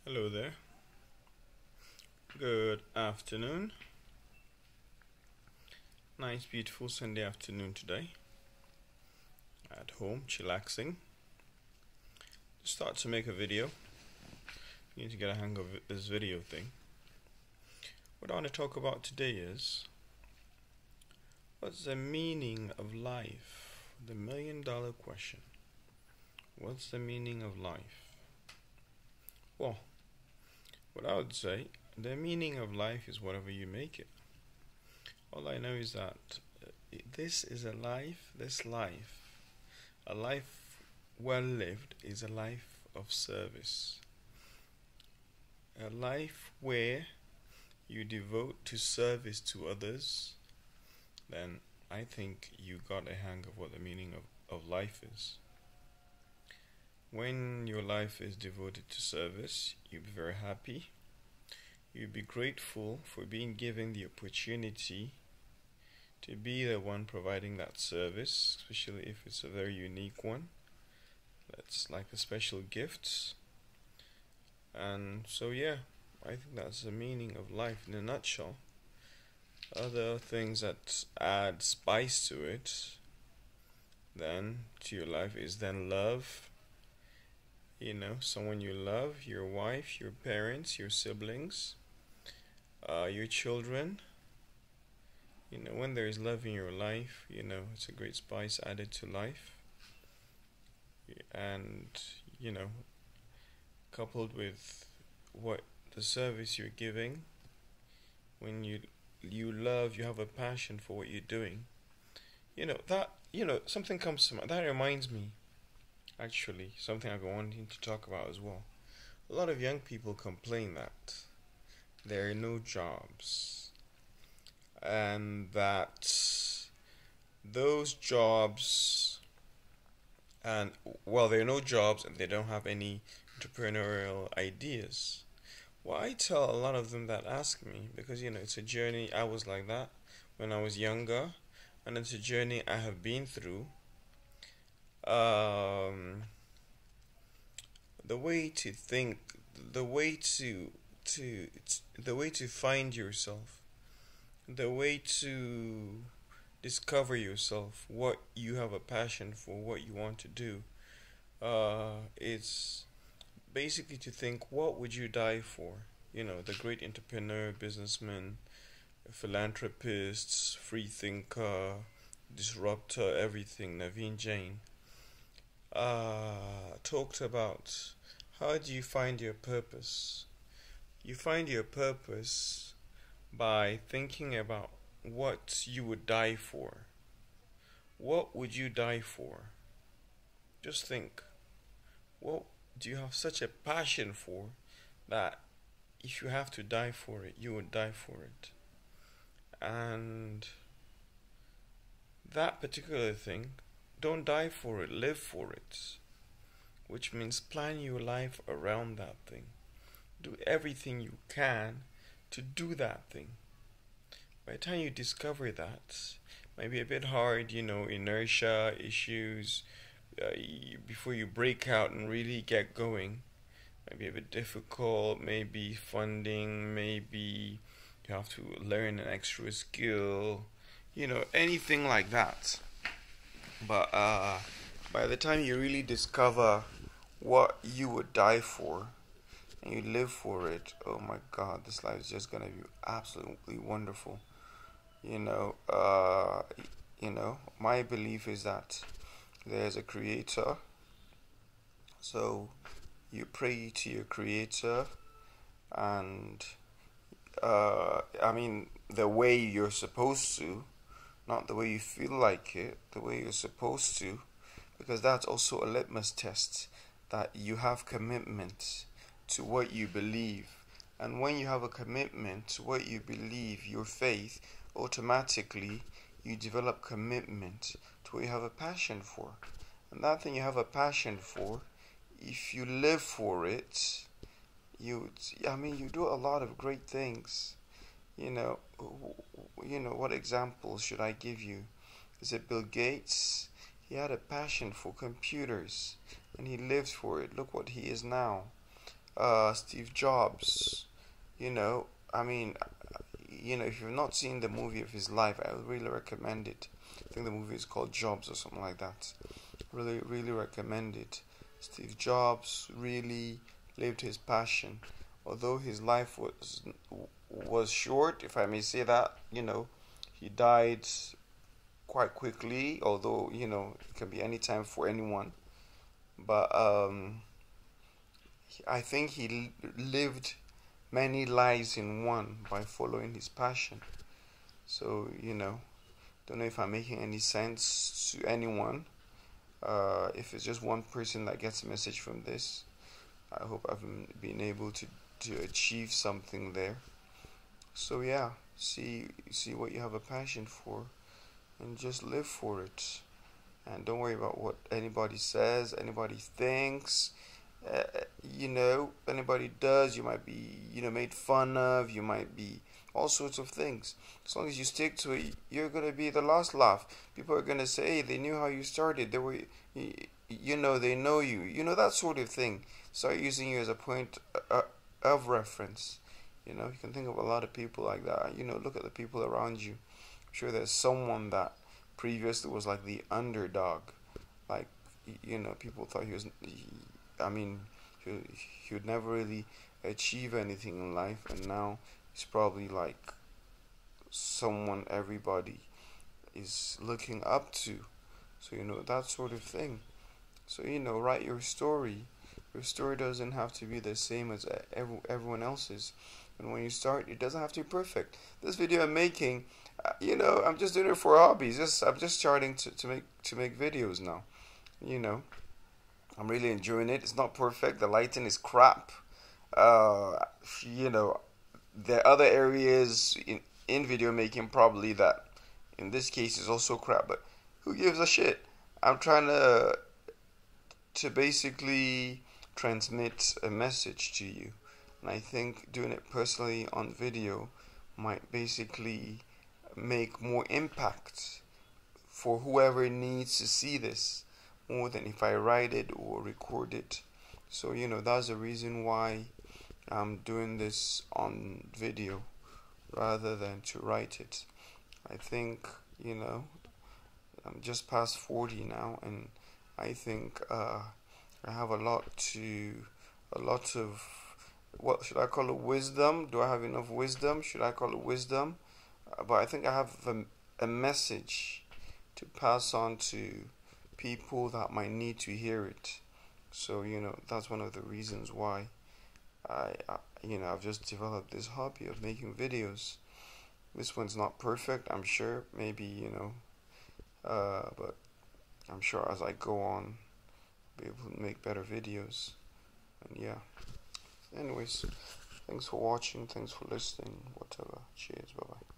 Hello there. Good afternoon. Nice, beautiful Sunday afternoon today. At home, chillaxing. Start to make a video. Need to get a hang of this video thing. What I want to talk about today is what's the meaning of life? The $1,000,000 question. What's the meaning of life? Well, what I would say, the meaning of life is whatever you make it. All I know is that this life, a life well lived, is a life of service. A life where you devote to service to others, then I think you got a hang of what the meaning of life is. When your life is devoted to service, you'll be very happy. You'll be grateful for being given the opportunity to be the one providing that service, especially if it's a very unique one. That's like a special gift. And so, yeah, I think that's the meaning of life in a nutshell. Other things that add spice to it, then, to your life is then love. Someone you love, your wife, your parents, your siblings, your children. When there is love in your life, it's a great spice added to life. And, coupled with what the service you're giving, when you love, you have a passion for what you're doing. Something comes to mind. That reminds me, actually, something I've been wanting to talk about as well. A lot of young people complain that there are no jobs, and that those jobs, there are no jobs and they don't have any entrepreneurial ideas. Well, I tell a lot of them that ask me, because it's a journey. I was like that when I was younger, and it's a journey I have been through. The way to think, the way to find yourself, the way to discover yourself, what you have a passion for, what you want to do. It's basically to think, what would you die for? The great entrepreneur, businessman, philanthropist, free thinker, disruptor, everything, Naveen Jain, talked about how do you find your purpose. You find your purpose by thinking about what you would die for. What would you die for? Just think, what do you have such a passion for that if you have to die for it, you would die for it? And that particular thing, don't die for it, live for it. Which means plan your life around that thing. Do everything you can to do that thing. By the time you discover that, it might be a bit hard, inertia, issues, before you break out and really get going. Might be a bit difficult, maybe funding, maybe you have to learn an extra skill, anything like that. But by the time you really discover what you would die for and you live for it, oh my God, this life is just gonna be absolutely wonderful. My belief is that there's a creator. So you pray to your creator, and the way you're supposed to, not the way you feel like it, the way you're supposed to, because that's also a litmus test that you have commitment to what you believe. And when you have a commitment to what you believe, your faith, automatically you develop commitment to what you have a passion for. And that thing you have a passion for, if you live for it, you do a lot of great things. What examples should I give you? Is it Bill Gates? He had a passion for computers and he lived for it. Look what he is now. Steve Jobs. I mean, if you've not seen the movie of his life, I would really recommend it. I think the movie is called Jobs or something like that. Really, really recommend it. Steve Jobs really lived his passion. Although his life was short, if I may say that, he died quite quickly. Although it can be any time for anyone, but I think he lived many lives in one by following his passion. So don't know if I'm making any sense to anyone. If it's just one person that gets a message from this, I hope I've been able to achieve something there. So yeah, see what you have a passion for, and just live for it. And don't worry about what anybody says, anybody thinks. Uh, anybody does. You might be, made fun of. You might be all sorts of things. As long as you stick to it, you're gonna be the last laugh. People are gonna say, "Hey, they knew how you started. They were, they know you. That sort of thing." Start using you as a point of reference. You can think of a lot of people like that. Look at the people around you. I'm sure there's someone that previously was like the underdog. Like, people thought I mean, he would never really achieve anything in life, and now he's probably like someone everybody is looking up to. So, that sort of thing. So, write your story. Your story doesn't have to be the same as everyone else's. And when you start, it doesn't have to be perfect. This video I'm making, I'm just doing it for hobbies. I'm just starting to make videos now. I'm really enjoying it. It's not perfect. The lighting is crap. Uh, there are other areas in video making probably that in this case is also crap, but who gives a shit? I'm trying to basically transmit a message to you, and I think doing it personally on video might basically make more impact for whoever needs to see this more than if I write it or record it. So that's the reason why I'm doing this on video rather than to write it. I think I'm just past 40 now, and I think I have a lot of, what should I call it, wisdom? Do I have enough wisdom? Should I call it wisdom? But I think I have a message to pass on to people that might need to hear it. So that's one of the reasons why I've just developed this hobby of making videos. This one's not perfect, I'm sure. Maybe but I'm sure as I go on, I'll be able to make better videos. And yeah. Anyways, thanks for watching. Thanks for listening. Whatever. Cheers. Bye bye.